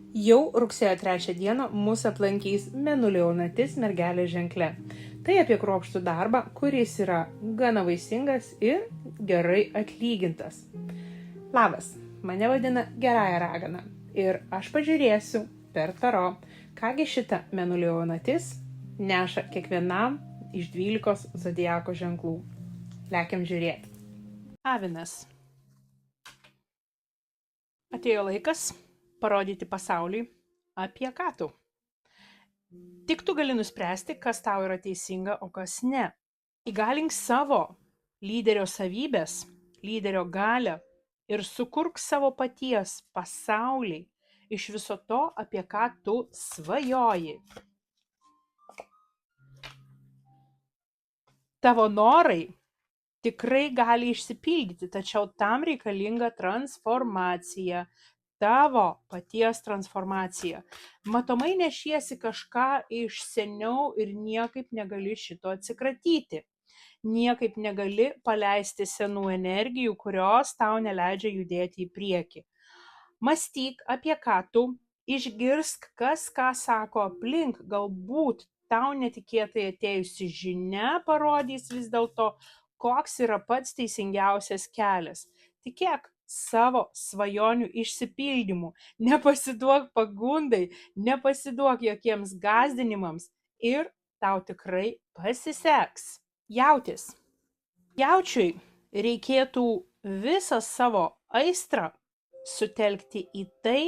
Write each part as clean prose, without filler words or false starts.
Jau rugsėjo 3 dieną mus aplankys Mėnulio jaunatis mergelės ženkle. Tai apie kruopštų darbą, kuris yra gana vaisingas ir gerai atlygintas. Labas, mane vadina Gerąja ragana ir aš pažiūrėsiu per taro, kągi šita Mėnulio jaunatis neša kiekvienam iš 12 zodiako ženklų. Lekiam žiūrėti. Avinas. Atėjo laikas parodyti pasauliui, apie ką tu. Tik tu gali nuspręsti, kas tau yra teisinga, o kas ne. Įgalink savo lyderio savybės, lyderio galią ir sukurk savo paties pasaulį iš viso to, apie ką tu svajoji. Tavo norai tikrai gali išsipildyti, tačiau tam reikalinga transformacija. Tavo paties transformacija. Matomai nešiesi kažką iš seniau ir niekaip negali šito atsikratyti. Niekaip negali paleisti senų energijų, kurios tau neleidžia judėti į priekį. Mąstyk, apie ką tu, išgirsk, kas ką sako aplink, galbūt tau netikėtai atėjusi žinia parodys vis dėlto, koks yra pats teisingiausias kelias. Tikėk savo svajonių išsipildymu, nepasiduok pagundai, nepasiduok jokiems gąsdinimams ir tau tikrai pasiseks. Jautis. Jaučiui reikėtų visą savo aistrą sutelkti į tai,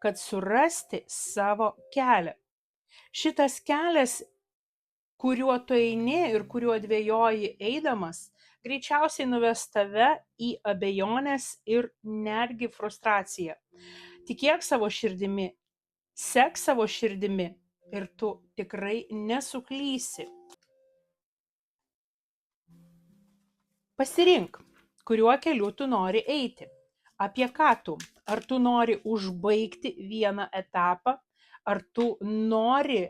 kad surasti savo kelią. Šitas kelias, kuriuo tu eini ir kuriuo dvejoji eidamas, greičiausiai nuves tave į abejonės ir netgi frustraciją. Tikėk savo širdimi, sek savo širdimi ir tu tikrai nesuklysi. Pasirink, kuriuo keliu tu nori eiti. Apie ką tu? Ar tu nori užbaigti vieną etapą, ar tu nori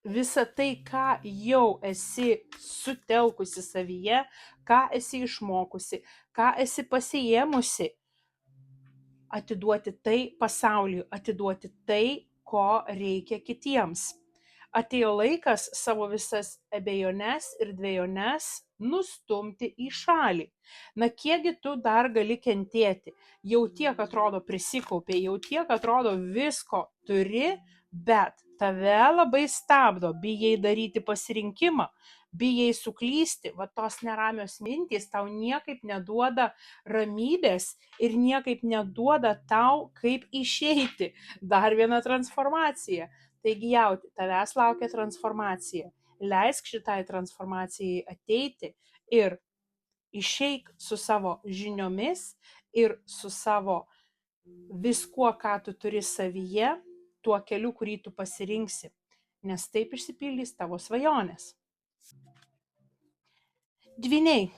visą tai, ką jau esi sutelkusi savyje, ką esi išmokusi, ką esi pasiėmusi, atiduoti tai pasauliui, atiduoti tai, ko reikia kitiems. Atėjo laikas savo visas abejones ir dvejones nustumti į šalį. Na kiekgi tu dar gali kentėti? Jau tiek atrodo prisikaupė, jau tiek atrodo visko turi, bet tave labai stabdo, bijai daryti pasirinkimą, bijai suklysti, va tos neramios mintys tau niekaip neduoda ramybės ir niekaip neduoda tau, kaip išeiti. Dar viena transformacija. Taigi jauti, tavęs laukia transformacija. Leisk šitai transformacijai ateiti ir išeik su savo žiniomis ir su savo viskuo, ką tu turi savyje, tuo keliu, kurį tu pasirinksi, nes taip išsipildys tavo svajonės. Dvyniai,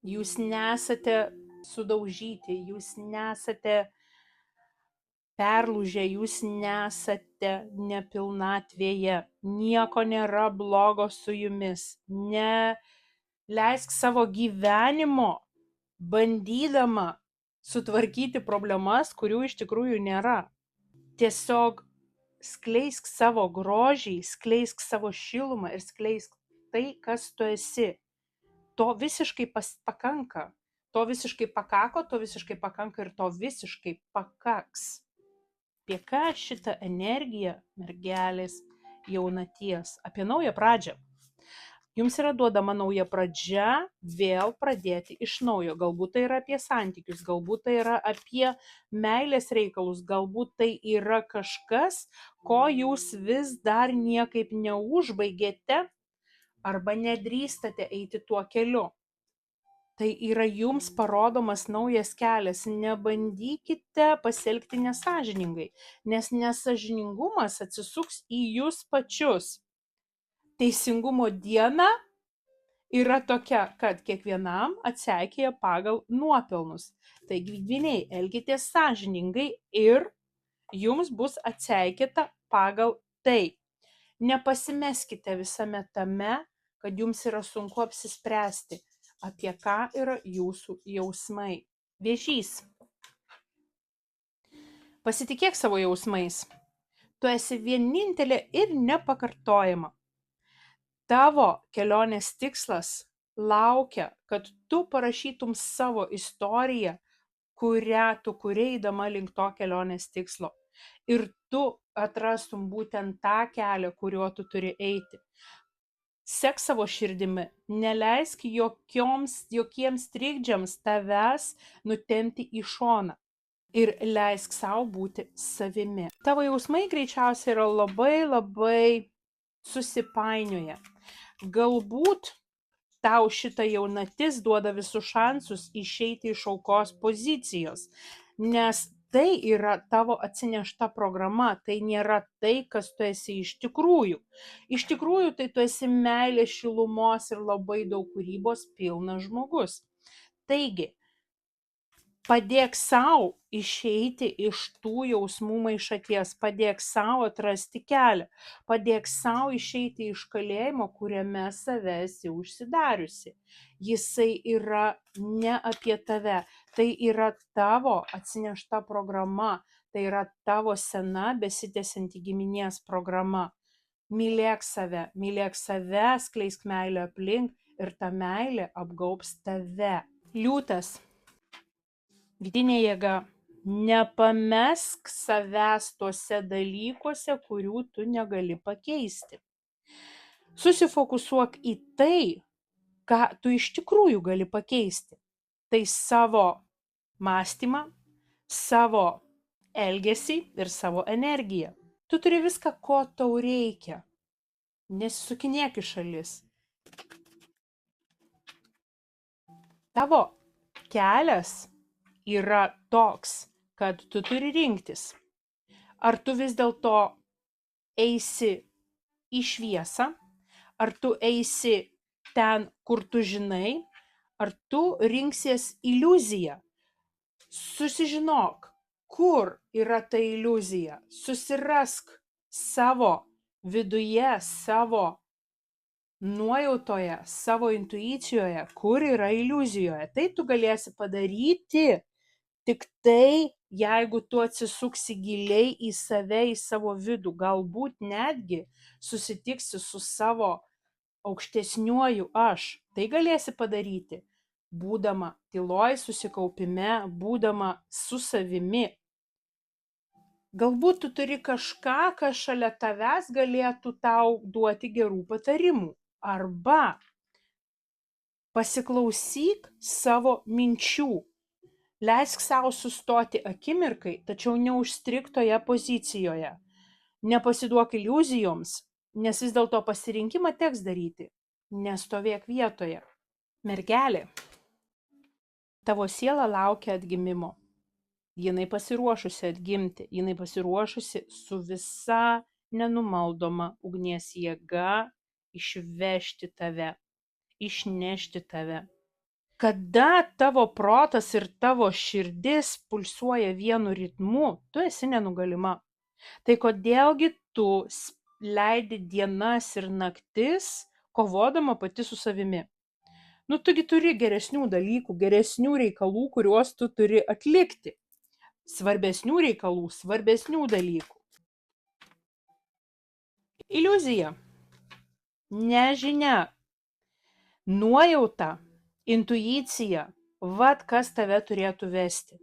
jūs nesate sudaužyti, jūs nesate perlūžę, jūs nesate nepilnatvėje, nieko nėra blogo su jumis, neleisk savo gyvenimo bandydama sutvarkyti problemas, kurių iš tikrųjų nėra. Tiesiog skleisk savo grožį, skleisk savo šilumą ir skleisk tai, kas tu esi. To visiškai pakanka. To visiškai pakako, to visiškai pakanka ir to visiškai pakaks. Apie ką šitą energiją mergelės jaunaties? Apie naują pradžią. Jums yra duodama nauja pradžia, vėl pradėti iš naujo. Galbūt tai yra apie santykius, galbūt tai yra apie meilės reikalus, galbūt tai yra kažkas, ko jūs vis dar niekaip neužbaigėte arba nedrįstate eiti tuo keliu. Tai yra jums parodomas naujas kelias. Nebandykite pasielgti nesąžiningai, nes nesąžiningumas atsisuks į jūs pačius. Teisingumo diena yra tokia, kad kiekvienam atseikėja pagal nuopelnus. Taigi, dvyniai, elkitės sąžiningai ir jums bus atseikėta pagal tai. Nepasimeskite visame tame, kad jums yra sunku apsispręsti, apie ką yra jūsų jausmai. Vėžys. Pasitikėk savo jausmais. Tu esi vienintelė ir nepakartojama. Tavo kelionės tikslas laukia, kad tu parašytum savo istoriją, kurią tu kuri eidama link to kelionės tikslo. Ir tu atrastum būtent tą kelią, kuriuo tu turi eiti. Sek savo širdimi, neleisk jokiems trikdžiams tavęs nutempti į šoną. Ir leisk savo būti savimi. Tavo jausmai greičiausiai yra labai susipainioję. Galbūt tau šita jaunatis duoda visus šansus išeiti iš aukos pozicijos, nes tai yra tavo atsinešta programa, tai nėra tai, kas tu esi iš tikrųjų. Iš tikrųjų, tai tu esi meilės, šilumos ir labai daug kūrybos pilnas žmogus. Taigi, padėk sau išeiti iš tų jausmų maišaties, padėk sau atrasti kelią, padėk sau išeiti iš kalėjimo, kuriame save esi užsidariusi. Jisai yra ne apie tave, tai yra tavo atsinešta programa, tai yra tavo sena besitęsianti giminės programa. Mylėk save, skleisk meilę aplink ir ta meilė apgaubs tave. Liūtas. Vidinė jėga. Nepamesk savęs tuose dalykuose, kurių tu negali pakeisti. Susifokusuok į tai, ką tu iš tikrųjų gali pakeisti. Tai savo mąstymą, savo elgesį ir savo energiją. Tu turi viską, ko tau reikia. Nesisukinėk į šalis. Tavo kelias yra toks, kad tu turi rinktis. Ar tu vis dėlto eisi į šviesą, ar tu eisi ten, kur tu žinai, ar tu rinksies iliuziją. Susižinok, kur yra ta iliuzija. Susirask savo viduje, savo nuojautoje, savo intuicijoje, kur yra iliuzijoje. Tai tu galėsi padaryti tik tai, jeigu tu atsisuksi giliai į save, į savo vidų, galbūt netgi susitiksi su savo aukštesniuoju aš. Tai galėsi padaryti, būdama tyloj, susikaupime, būdama su savimi. Galbūt tu turi kažką, kas šalia tavęs galėtų tau duoti gerų patarimų. Arba pasiklausyk savo minčių. Leisk savo sustoti akimirkai, tačiau neužstrik toje pozicijoje. Nepasiduok iliuzijoms, nes vis dėlto pasirinkimą teks daryti. Nestovėk vietoje. Mergelė, tavo siela laukia atgimimo. Jinai pasiruošusi atgimti, jinai pasiruošusi su visa nenumaldoma ugnies jėga išvežti tave, išnešti tave. Kada tavo protas ir tavo širdis pulsuoja vienu ritmu, tu esi nenugalima. Tai kodėlgi tu leidi dienas ir naktis, kovodama pati su savimi? Tugi turi geresnių dalykų, geresnių reikalų, kuriuos tu turi atlikti. Svarbesnių reikalų, svarbesnių dalykų. Iliuzija. Nežinia. Nuojauta. Intuicija, vat kas tave turėtų vesti.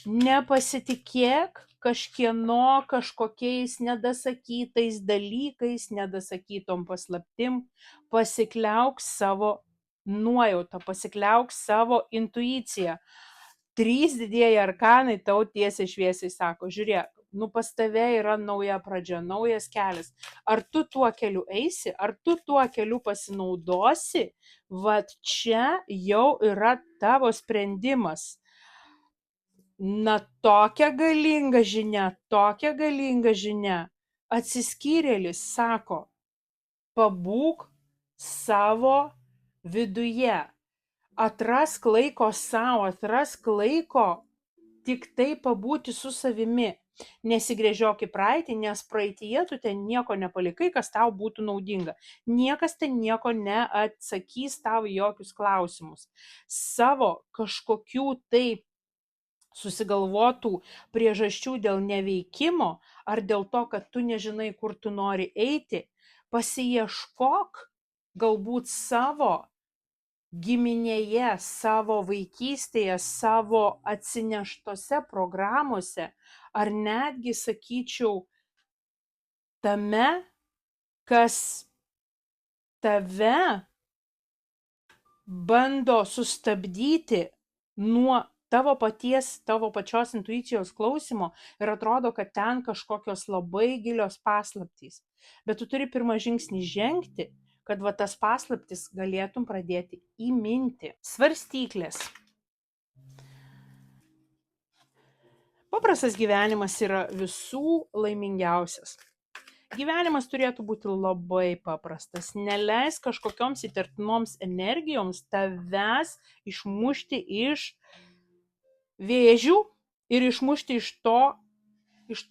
Nepasitikėk kažkieno kažkokiais nedasakytais dalykais, nedasakytom paslaptim, pasikliauk savo nuojautą, pasikliauk savo intuiciją. 3 didieji arkanai tau tiesiai šviesiai sako, žiūrėk, pas tave yra nauja pradžia, naujas kelias. Ar tu tuo keliu eisi, ar tu tuo keliu pasinaudosi, vat čia jau yra tavo sprendimas. Tokia galinga žinia. Atsiskyrėlis sako, pabūk savo viduje. Atrask laiko savo, atrask laiko tik tai pabūti su savimi. Nesigręžiok į praeitį, nes praeityje tu ten nieko nepalikai, kas tau būtų naudinga. Niekas ten nieko neatsakys tau jokius klausimus. Savo kažkokių tai susigalvotų priežasčių dėl neveikimo ar dėl to, kad tu nežinai, kur tu nori eiti, pasiieškok galbūt savo giminėje, savo vaikystėje, savo atsineštose programuose, ar netgi, sakyčiau, tame, kas tave bando sustabdyti nuo tavo pačios intuicijos klausimo ir atrodo, kad ten kažkokios labai gilios paslaptys. Bet tu turi pirmą žingsnį žengti, kad va tas paslaptis galėtum pradėti įminti. Svarstyklės. Paprastas gyvenimas yra visų laimingiausias. Gyvenimas turėtų būti labai paprastas. Neleisk kažkokioms įtartinoms energijoms tavęs išmušti iš vėžių ir išmušti iš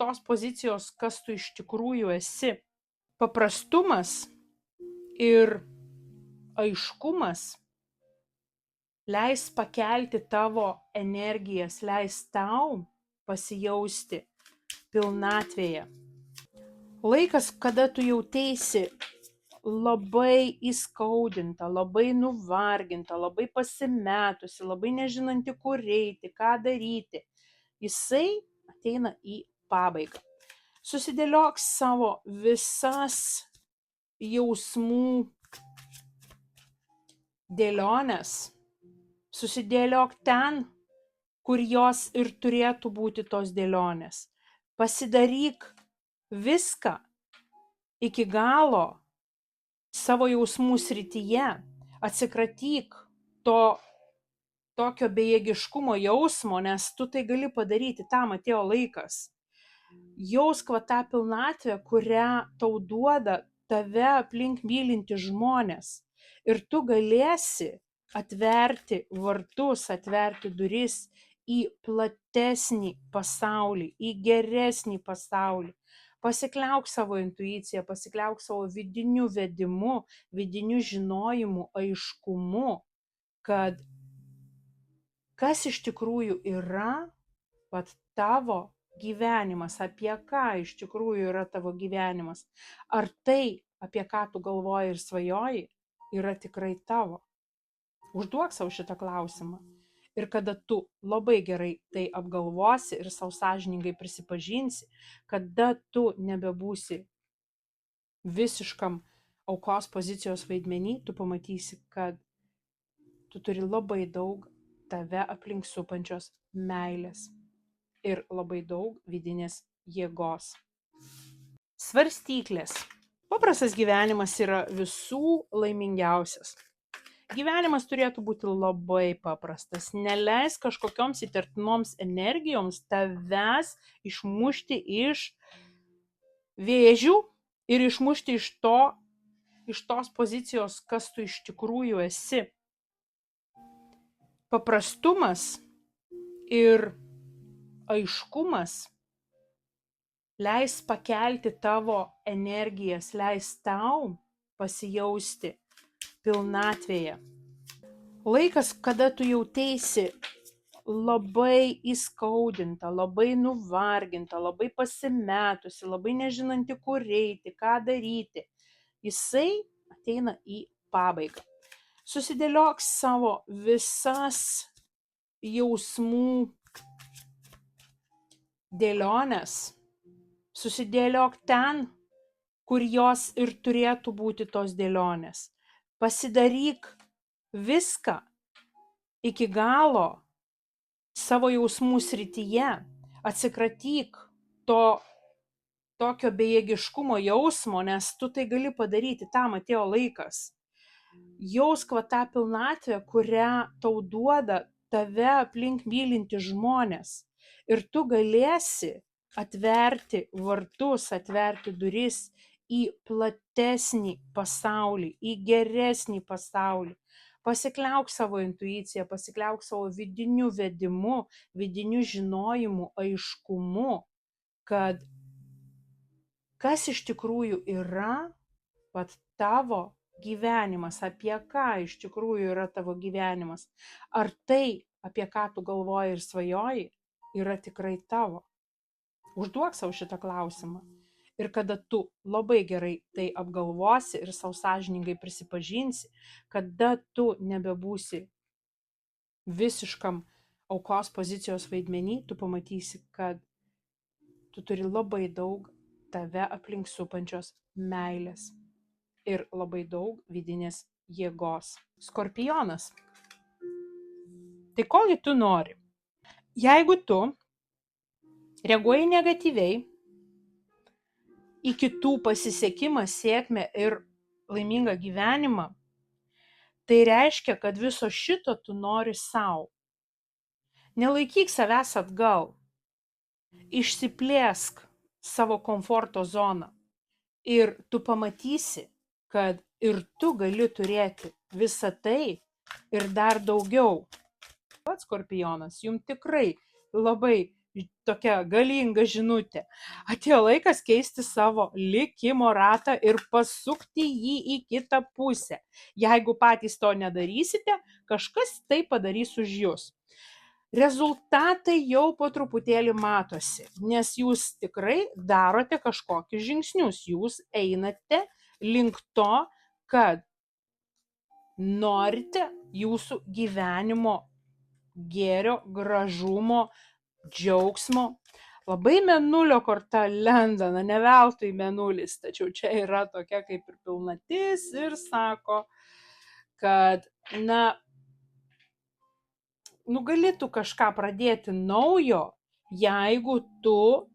tos pozicijos, kas tu iš tikrųjų esi. Paprastumas ir aiškumas leis pakelti tavo energijas, leis tau pasijausti pilnatvėje. Laikas, kada tu jauteisi labai įskaudinta, labai nuvarginta, labai pasimetusi, labai nežinanti, kur eiti, ką daryti, jisai ateina į pabaigą. Susidėliok savo visas jausmų dėliones, susidėliok ten, kur jos ir turėtų būti tos dėlionės. Pasidaryk viską iki galo savo jausmų srityje, atsikratyk tokio bejėgiškumo jausmo, nes tu tai gali padaryti, tam atėjo laikas. Jausk va tą pilnatvę, kurią tau duoda tave aplink mylinti žmonės. Ir tu galėsi atverti vartus, atverti duris į platesnį pasaulį, į geresnį pasaulį. Pasikliauk savo intuiciją, pasikliauk savo vidiniu vedimu, vidiniu žinojimu, aiškumu, kad kas iš tikrųjų yra tavo gyvenimas, apie ką iš tikrųjų yra tavo gyvenimas. Ar tai, apie ką tu galvoji ir svajoji, yra tikrai tavo? Užduok savo šitą klausimą. Ir kada tu labai gerai tai apgalvosi ir savo sąžiningai prisipažinsi, kada tu nebebūsi visiškam aukos pozicijos vaidmenį, tu pamatysi, kad tu turi labai daug tave aplink supančios meilės ir labai daug vidinės jėgos. Svarstyklės. Paprastas gyvenimas yra visų laimingiausias. Gyvenimas turėtų būti labai paprastas. Neleisk kažkokioms įtartinoms energijoms tavęs išmušti iš vėžių ir išmušti iš tos pozicijos, kas tu iš tikrųjų esi. Paprastumas ir aiškumas leis pakelti tavo energijas, leis tau pasijausti pilnatvėje. Laikas, kada tu jauteisi labai įskaudinta, labai nuvarginta, labai pasimetusi, labai nežinanti, kur eiti, ką daryti, jisai ateina į pabaigą. Susidėliok savo visas jausmų dėliones, susidėliok ten, kur jos ir turėtų būti tos dėlionės. Pasidaryk viską iki galo savo jausmų srityje, atsikratyk tokio bejėgiškumo jausmo, nes tu tai gali padaryti, tam atėjo laikas. Jausk va tą pilnatvę, kurią tau duoda tave aplink mylinti žmonės. Ir tu galėsi atverti vartus, atverti duris į platesnį pasaulį, į geresnį pasaulį. Pasikliauk savo intuiciją, pasikliauk savo vidiniu vedimu, vidiniu žinojimu, aiškumu, kad kas iš tikrųjų yra tavo gyvenimas, apie ką iš tikrųjų yra tavo gyvenimas. Ar tai, apie ką tu galvoji ir svajoji, yra tikrai tavo? Užduok savo šitą klausimą. Ir kada tu labai gerai tai apgalvosi ir savo sąžiningai prisipažinsi, kada tu nebebūsi visiškam aukos pozicijos vaidmenį, tu pamatysi, kad tu turi labai daug tave aplink supančios meilės ir labai daug vidinės jėgos. Skorpionas. Tai kogi tu nori? Jeigu tu reaguoji negatyviai į kitų pasisekimą, sėkmę ir laimingą gyvenimą, tai reiškia, kad viso šito tu nori sau. Nelaikyk savęs atgal. Išsiplėsk savo komforto zoną ir tu pamatysi, kad ir tu gali turėti visą tai ir dar daugiau. Pats Skorpionas, jums tikrai labai tokia galinga žinutė. Atėjo laikas keisti savo likimo ratą ir pasukti jį į kitą pusę. Jeigu patys to nedarysite, kažkas tai padarys už jūs. Rezultatai jau po truputėlį matosi, nes jūs tikrai darote kažkokius žingsnius. Jūs einate link to, kad norite jūsų gyvenimo gėrio, gražumo, džiaugsmo. Labai Mėnulio korta lenda, ne veltui Mėnulis, tačiau čia yra tokia kaip ir pilnatis ir sako, kad, galėtų kažką pradėti naujo, jeigu tu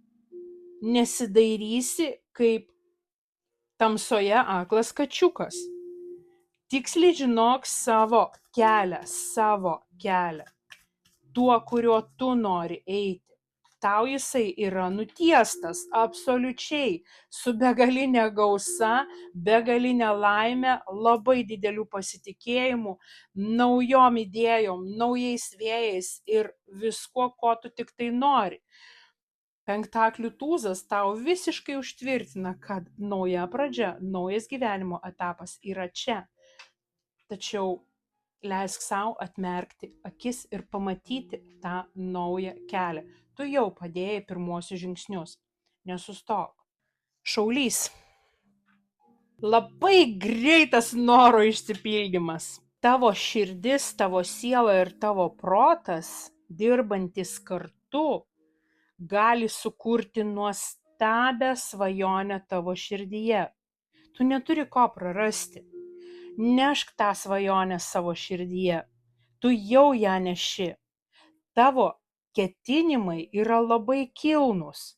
nesidairysi kaip tamsoje aklas kačiukas. Tiksliai žinok savo kelią, tuo, kuriuo tu nori eiti. Tau jisai yra nutiestas absoliučiai, su begalinė gausa, begalinė laimė, labai dideliu pasitikėjimu, naujom idėjom, naujais vėjais ir viskuo, ko tu tik tai nori. Penktaklių tūzas tau visiškai užtvirtina, kad nauja pradžia, naujas gyvenimo etapas yra čia. Tačiau leisk savo atmerkti akis ir pamatyti tą naują kelią. Tu jau padėjai pirmuosius žingsnius. Nesustok. Šaulys. Labai greitas noro išsipildymas. Tavo širdis, tavo siela ir tavo protas, dirbantis kartu, gali sukurti nuostabią svajonę tavo širdyje. Tu neturi ko prarasti. Nešk tą svajonę savo širdyje. Tu jau ją neši. Tavo ketinimai yra labai kilnūs.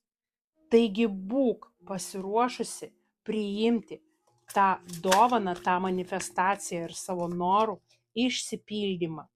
Taigi būk pasiruošusi priimti tą dovaną, tą manifestaciją ir savo norų išsipildymą.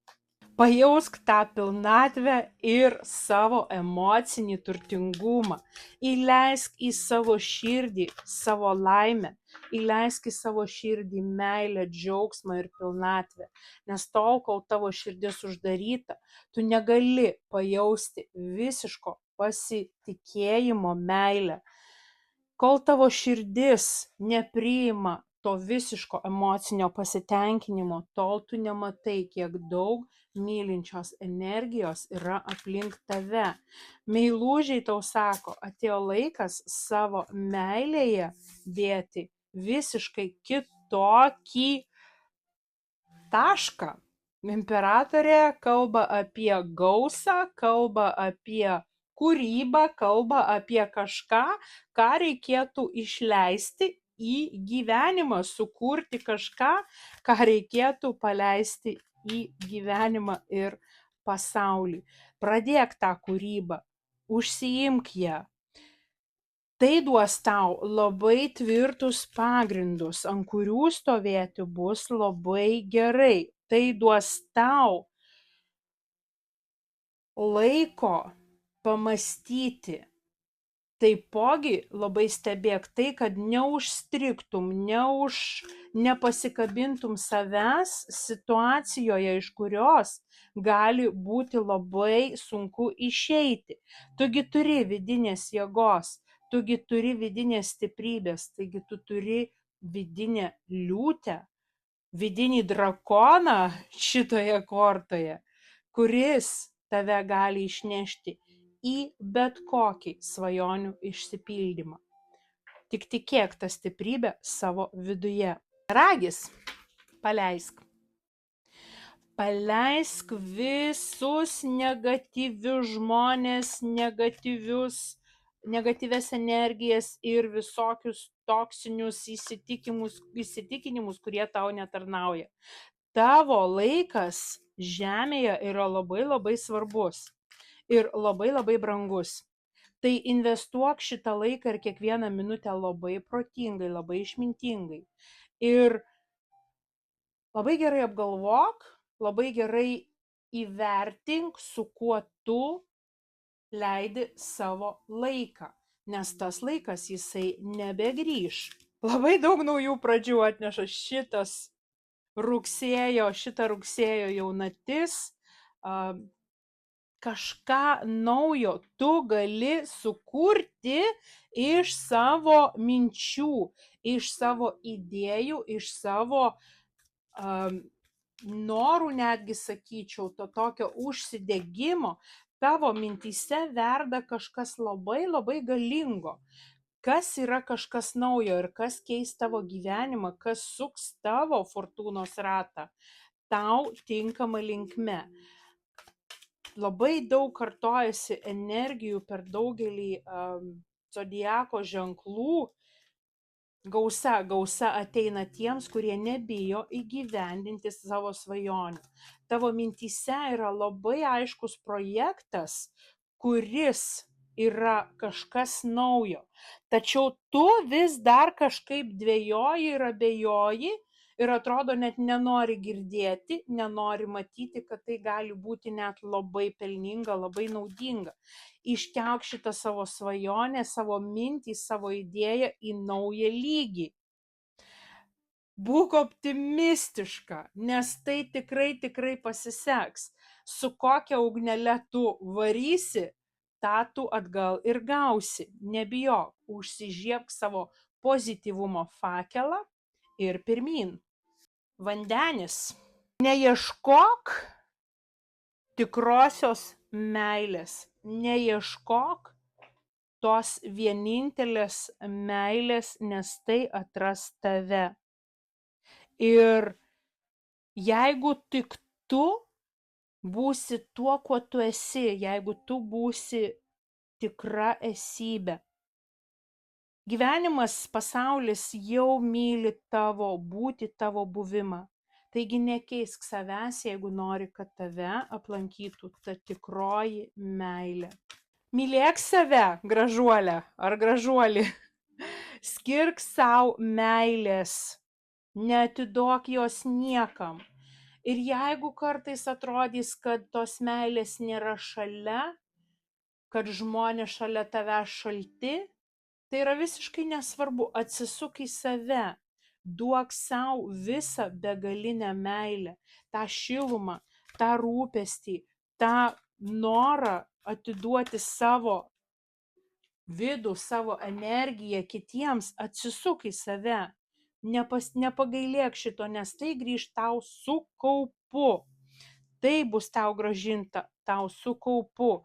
Pajausk tą pilnatvę ir savo emocinį turtingumą. Įleisk į savo širdį savo laimę. Įleisk į savo širdį meilę, džiaugsmą ir pilnatvę. Nes tol, kol tavo širdis uždaryta, tu negali pajausti visiško pasitikėjimo meilę. Kol tavo širdis nepriima to visiško emocinio pasitenkinimo, tol tu nematai, kiek daug mylinčios energijos yra aplink tave. Meilužiai tau sako, atėjo laikas savo meilėje dėti visiškai kitokį tašką. Imperatorė kalba apie gausą, kalba apie kūrybą, kalba apie kažką, ką reikėtų išleisti į gyvenimą, sukurti kažką, ką reikėtų paleisti į gyvenimą ir pasaulį. Pradėk tą kūrybą, užsiimk ją. Tai duos tau labai tvirtus pagrindus, ant kurių stovėti bus labai gerai. Tai duos tau laiko pamastyti. Taipogi labai stebėk tai, kad neužstrigtum, nepasikabintum savęs situacijoje, iš kurios gali būti labai sunku išeiti. Tugi turi vidinės jėgos, tugi turi vidinės stiprybės, taigi tu turi vidinę liūtę, vidinį drakoną šitoje kortoje, kuris tave gali išnešti į bet kokį svajonių išsipildymą. Tik tikėk tą stiprybę savo viduje. Ragis, paleisk. Paleisk visus negatyvius žmones, negatyvias energijas ir visokius toksinius įsitikinimus, kurie tau netarnauja. Tavo laikas žemėje yra labai labai svarbus ir labai labai brangus. Tai investuok šitą laiką ir kiekvieną minutę labai protingai, labai išmintingai. Ir labai gerai apgalvok, labai gerai įvertink, su kuo tu leidi savo laiką, nes tas laikas jisai nebegrįš. Labai daug naujų pradžių atneša šitą rugsėjo jaunatis. Kažką naujo tu gali sukurti iš savo minčių, iš savo idėjų, iš savo norų, netgi sakyčiau, to tokio užsidegimo. Tavo mintyse verda kažkas labai labai galingo. Kas yra kažkas naujo ir kas keis tavo gyvenimą, kas suks tavo fortūnos ratą tau tinkama linkme. Labai daug kartojasi energijų per daugelį zodiako ženklų. Gausa ateina tiems, kurie nebijo įgyvendinti savo svajonių. Tavo mintyse yra labai aiškus projektas, kuris yra kažkas naujo. Tačiau tu vis dar kažkaip dvejoji ir abejoji ir atrodo net nenori girdėti, nenori matyti, kad tai gali būti net labai pelninga, labai naudinga. Iškelk šitą savo svajonę, savo mintį, savo idėją į naują lygį. Būk optimistiška, nes tai tikrai pasiseks. Su kokia ugnele tu varysi, tą tu atgal ir gausi. Nebijok, užsižiebk savo pozityvumo fakelą ir pirmyn. Vandenis. Neieškok tikrosios meilės. Neieškok tos vienintelės meilės, nes tai atras tave. Ir jeigu tik tu būsi tuo, kuo tu esi, jeigu tu būsi tikra esybė, gyvenimas, pasaulis jau myli tavo būtį, tavo buvimą. Taigi nekeisk savęs, jeigu nori, kad tave aplankytų ta tikroji meilė. Mylėk save, gražuolę ar gražuolį. Skirk savo meilės, neatiduok jos niekam. Ir jeigu kartais atrodys, kad tos meilės nėra šalia, kad žmonės šalia tave šalti, tai yra visiškai nesvarbu. Atsisuk į save, duok savo visą begalinę meilę, tą šilumą, tą rūpestį, tą norą atiduoti savo vidų, savo energiją kitiems. Atsisuk į save, nepagailėk šito, nes tai grįž tau su kaupu. Tai bus tau grąžinta, tau su kaupu.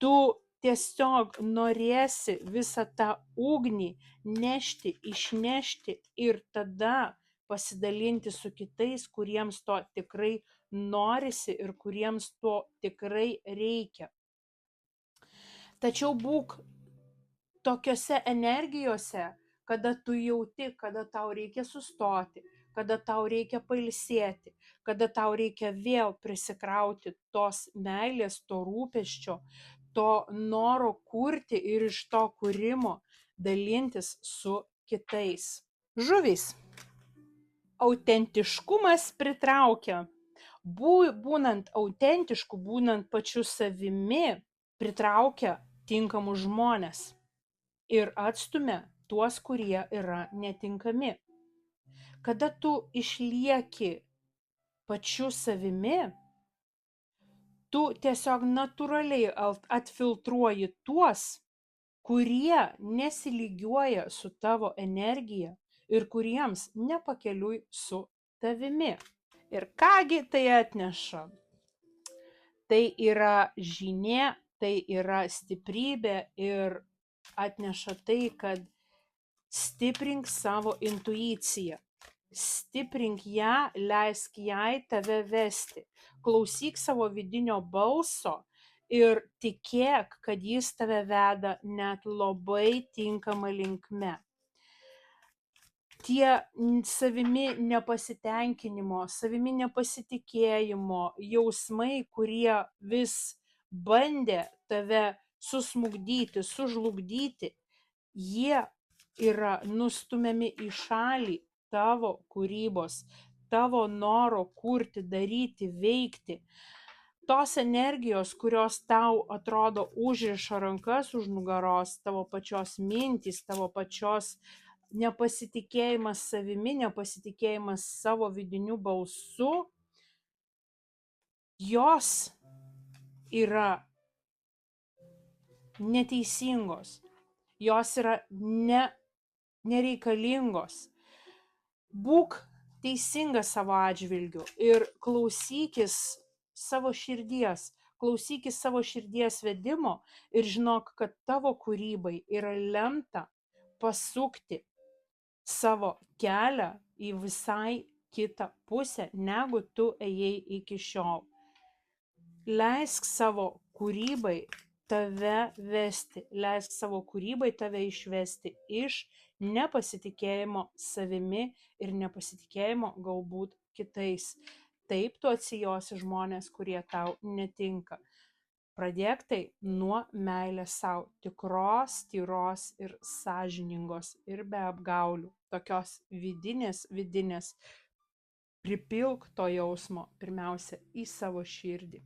Tu tiesiog norėsi visą tą ugnį nešti, išnešti ir tada pasidalinti su kitais, kuriems to tikrai norisi ir kuriems to tikrai reikia. Tačiau būk tokiose energijose, kada tu jauti, kada tau reikia sustoti, kada tau reikia pailsėti, kada tau reikia vėl prisikrauti tos meilės, to rūpesčio, to noro kurti ir iš to kūrimo dalintis su kitais. Žuvys. Autentiškumas pritraukia. Būnant autentišku, būnant pačiu savimi, pritraukia tinkamus žmones ir atstumia tuos, kurie yra netinkami. Kada tu išlieki pačiu savimi, tu tiesiog natūraliai atfiltruoji tuos, kurie nesilygiuoja su tavo energija ir kuriems nepakeliui su tavimi. Ir kągi tai atneša? Tai yra žynė, tai yra stiprybė ir atneša tai, kad stiprink savo intuiciją. Stiprink ją, leisk jai tave vesti. Klausyk savo vidinio balso ir tikėk, kad jis tave veda net labai tinkama linkme. Tie savimi nepasitenkinimo, savimi nepasitikėjimo jausmai, kurie vis bandė tave susmugdyti, sužlugdyti, jie yra nustumiami į šalį tavo kūrybos, tavo noro kurti, daryti, veikti. Tos energijos, kurios tau atrodo užriša rankas už nugaros, tavo pačios mintys, tavo pačios nepasitikėjimas savimi, nepasitikėjimas savo vidiniu balsu, jos yra neteisingos, jos yra nereikalingos. Būk teisingas savo atžvilgiu ir klausykis savo širdies vedimo ir žinok, kad tavo kūrybai yra lemta pasukti savo kelią į visai kitą pusę, negu tu ėjai iki šiol. Leisk savo kūrybai tave vesti, leisk savo kūrybai tave išvesti iš nepasitikėjimo savimi ir nepasitikėjimo galbūt kitais. Taip tu atsijosi žmonės, kurie tau netinka. Pradėk tai nuo meilės sau, tikros, tyros ir sąžiningos ir be apgaulių. Tokios vidinės, pripilk to jausmo pirmiausia į savo širdį.